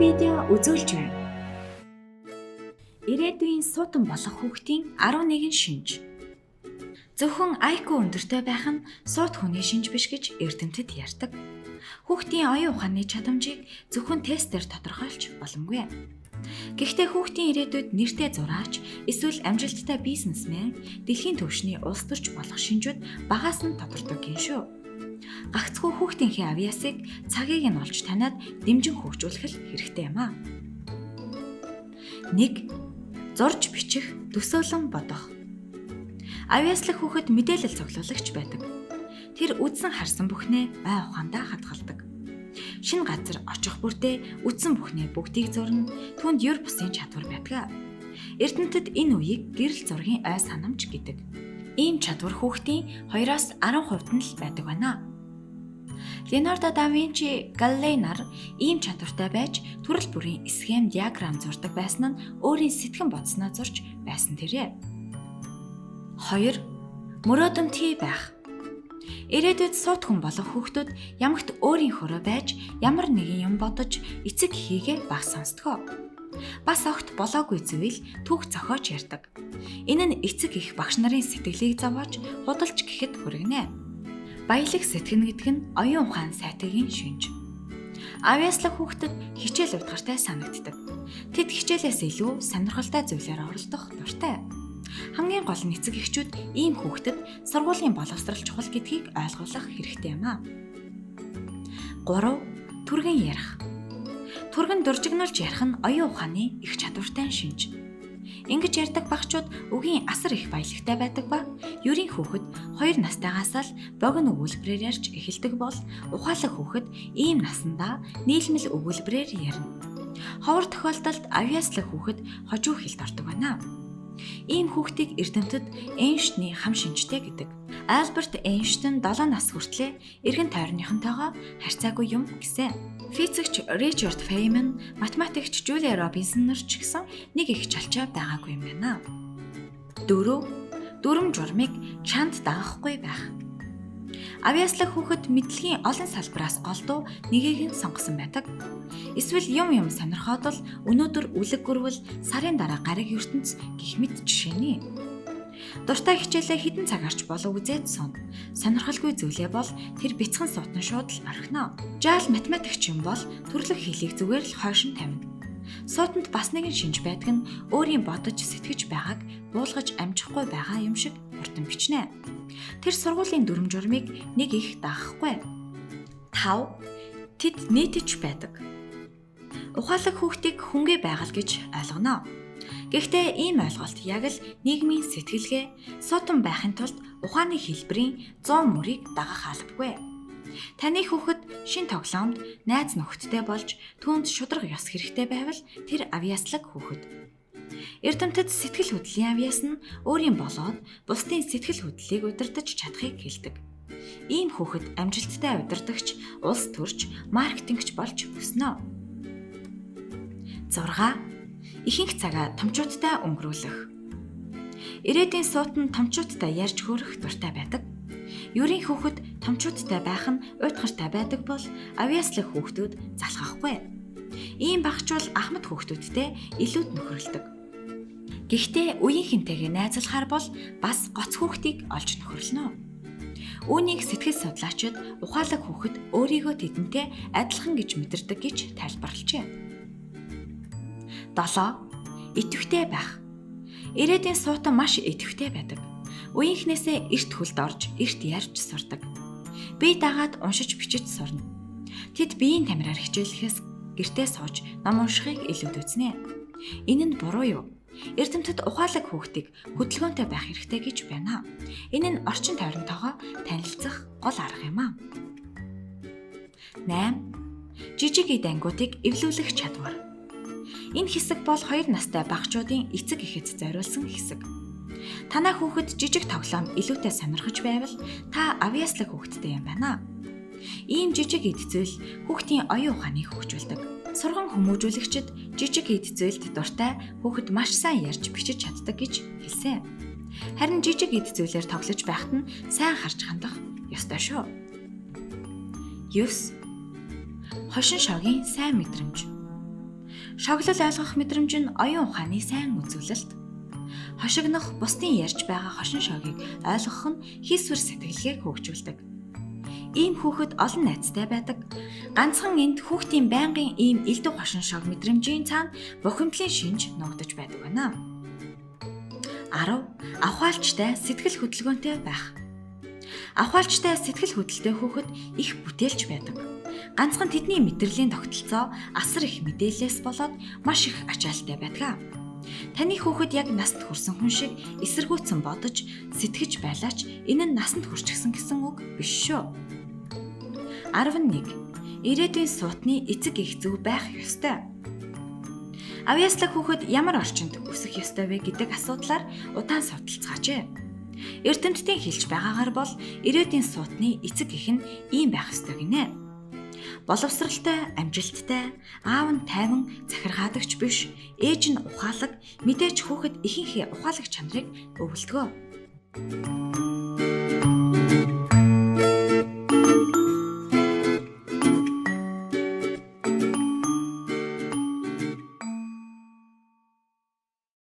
видео үзүүлж байна. Ирээдүйн суудан болох хүүхдийн 11 шинж. Зөвхөн IQ өндөртэй байх нь суут хүний шинж биш гэж эрдэмтэд ярьдаг. Хүүхдийн оюун ухааны чадамжийг зөвхөн тестээр тодорхойлж боломгүй. Гэхдээ хүүхдийн ирээдүйд нэртэй зураач, эсвэл амжилттай бизнесмен, дэлхийн түвшний улс төрч болох шинжүүд багаас нь тодордог юм шүү. Гагцхүү хүүхдийнхээ авьяасыг цагийг нь олж таниад дэмжин хөгжүүлэх хэрэгтэй юм аа. 1. Зурж бичих, төсөөлөн бодох. Авьяаслах хүүхэд мэдээлэл цуглуулагч байдаг. Тэр үзсэн харсан бүхнээ бай ухаандаа хадгалдаг. Шинэ газар очих бүрдээ үзсэн бүхнээ бүгдийг зурна, түүнд юр бусын чадвар байдаг. Эрдэмтэд энэ үеийг гэрэл зургийн ой санамж гэдэг. Ийм чадвар хүүхдийн 2-10% нь л байдаг байна. Леонардо да Винчи Галилей нар ийм чадвартай байж төрөл бүрийн схем диаграм зурдаг байсан нь өөрийн сэтгэн бодсноо зурж байсан тэрэ. 2. Мөрөөдөнтэй байх. Ирээдүйд суут хүн болох хүүхдүүд ямагт өөрийнхөөрөө байж ямар нэгэн юм бодож эцэг хийгээ баг сонсдгоо. Бас огт болоогүй зүйл түүх зохиож ярьдаг. Энэ нь эцэг их багш нарын сэтгэлийг зовоож худалж гэхэд хүргэнэ. Баялаг сэтгэн гэдэг нь оюун ухаан сайтгийн шинж. Авьяаслах хүүхдэд хичээл удгартай санагддаг. Тэд хичээлээс илүү сонирхолтой зүйлээр оролдох дуртай. Хамгийн гол нь эцэг эхчүүд ийм хүүхдэд сургуулийн боловсрал чухал гэдгийг ойлгуулах хэрэгтэй юм аа. 3. Түргэн ярих. Түргэн дуржигнуулж ярих нь оюун ухааны их чадвартай шинж. Ингэж ярьдаг багчууд үгийн асар их баялагтай байдаг ба ерийн хүүхэд 2 настайгаас л богино өгүүлбэрээр ярьж эхэлдэг бол ухаалаг хүүхэд ийм насандаа нийлмэл өгүүлбэрээр ярина. Ховор тохиолдолд авьяаслах хүүхэд хожуу хэлд ордог байна. Ийм хүүхдийг эрдэмтэд Эйнштейний хам шинжтэй гэдэг. Альберт Эйнштейн 7 нас хүртлээр эргэн тойрныхонтойгоо харьцаагүй юм гэсэн. Физикч Ричард Фейман, математикч Жулия Робинсон нар ч гэсэн нэг их чалчаа байгаагүй юм байна. 4. Дүрм журмыг чанд дагахгүй байх. Авьяаслах хүүхэд мэдлэгийн олон салбараас голдуу нэгийг нь сонгосон байдаг. Эсвэл юм сонирхоод л өнөөдөр үлэг гөрвөл сарын дараа гариг ертөнц гэх мэт жишээний. Дуртай хичээлээ хэдэн цаг арч болов үзээд сон. Сонирхолгүй зүйлээ бол тэр бяцхан суутан шууд л орхино. Жаал математикч юм бол төрлөх хэлийг зүгээр л хойш нь тавина. Суутанд бас нэгэн шинж байдаг нь өөрийн бодож сэтгэж байгааг буулгаж амжихгүй байгаа юм шиг хурдан бичнэ. Тэр сургуулийн дүрм журмыг нэг их даахгүй. 5. Тэд нийтэж байдаг. Ухаалаг хүүхдийг хүнгээ байгаль гэж ойлгоно. Гэхдээ ийм ойлголт яг л нийгмийн сэтгэлгээ суутан байхын тулд ухааны хэлбэрийн 100 мөрийг дагах албагүй. Таны хүүхэд шин тоглоомд найз нөхөдтэй болж түүнд шударга ёс хэрэгтэй байвал тэр авьяаслаг хүүхэд. Эрдэмтэд сэтгэл хөдлөлийн авьяас нь өөрийн болоод бусдын сэтгэл хөдлөлийг удирдах чадхыг хэлдэг. Ийм хүүхэд амжилттай удирдагч, улс төрч, маркетингч болж өснө. 6. Ихэнх цагаа томчуудтай өнгөрүүлэх. Ирээдүйн суутан томчуудтай ярьж хөрөх дуртай байдаг. Ерийн хүүхэд томчуудтай байх нь уйтгартай байдаг бол авьяаслах хүүхдүүд залхахгүй. Ийм багчвал ахмад хүүхдүүдтэй илүүд нөхөрлөдөг. Гэхдээ үеийнхэнтэйгээ найзлахаар бол бас гоц хүүхдийг олж нөхөрлөнө. Үүнийг сэтгэл судлаачид ухаалаг хүүхэд өөрийгөө тэдэнтэй адилхан гэж мэдэрдэг гэж тайлбарлажээ. 7. Идэвхтэй байх. Ирээдүйн суутан маш идэвхтэй байдаг. Үеийнхнээсээ эрт хөлд орж, эрт ярьж сурдаг. Бие дагаад уншиж бичиж сурна. Тэд биеийн тамираар хичээлэхээс гэртээ сууж ном уншихыг илүүд үзнэ. Энэ нь буруу юу? Эрдэмтэд ухаалаг хүүхдийг хөдөлгөөнтэй байх хэрэгтэй гэж байна. Энэ нь орчин тойронтойгоо танилцах гол арга юм аа. 8. Жижиг эд ангиудыг эвлүүлэх чадвар. Энэ хэсэг бол 2 настай багчуудын эцэг эхэд зориулсан хэсэг. Танай хүүхэд жижиг тоглоом илүүтэй сонирхож байвал та авьяаслах хүүхэдтэй юм байна. Ийм жижиг эд зүйл хүүхдийн оюун ухааныг хөгжүүлдэг. Сурган хүмүүжүүлэгчид жижиг эд зүйлд дуртай хүүхэд маш сайн ярьж бичиж чаддаг гэж хэлсэн. Харин жижиг эд зүйлээр тоглож байхад нь сайн харж хандах ёстой шүү. 9. Хошин шогийн сайн мэдрэмж. Шоглол ойлгох мэдрэмж нь оюун ухааны сайн үзүүлэлт. Хошигнох бусдын ярьж байгаа хошин шогийг ойлгох нь хийсвэр сэтгэлгээг хөгжүүлдэг. Ийм хүүхэд олон найзтай байдаг. Ганцхан энд хүүхдийн байнгын ийм элдв хошин шог мэдрэмжийн цаана бухимдлын шинж нуугдаж байдаг байна. 10. Авахаалчтай сэтгэл хөдөлгөөнтэй байх. Авахаалчтай сэтгэл хөдлөлтэй хүүхэд их бүтээлч байдаг. Ганцхан тэдний мэдрэлийн тогтолцоо асар их мэдээлэлээс болоод маш их ачаалтай байдаг. Таны хүүхэд яг насанд хүрсэн хүн шиг эсэргүүцэн бодож, сэтгэж байлаач энэ нь насанд хүрчихсэн гэсэн үг биш шүү. 11. Ирээдүйн суутны эцэг эх зүй байх ёстой. Авьяаслаг хүүхэд ямар орчинд өсөх ёстой вэ гэдэг асуудлаар удаан судалцгаач. Эрдэмтдийн хэлж байгаагаар бол ирээдүйн суутны эцэг эх нь ийм байх ёстой гинэ. Боловсралтай, амжилттай, аав нь тайван, захиргаадагч биш, ээж нь ухаалаг, мэдээж хүүхэд ихэнхээ ухаалаг чанарыг өвлдгөө.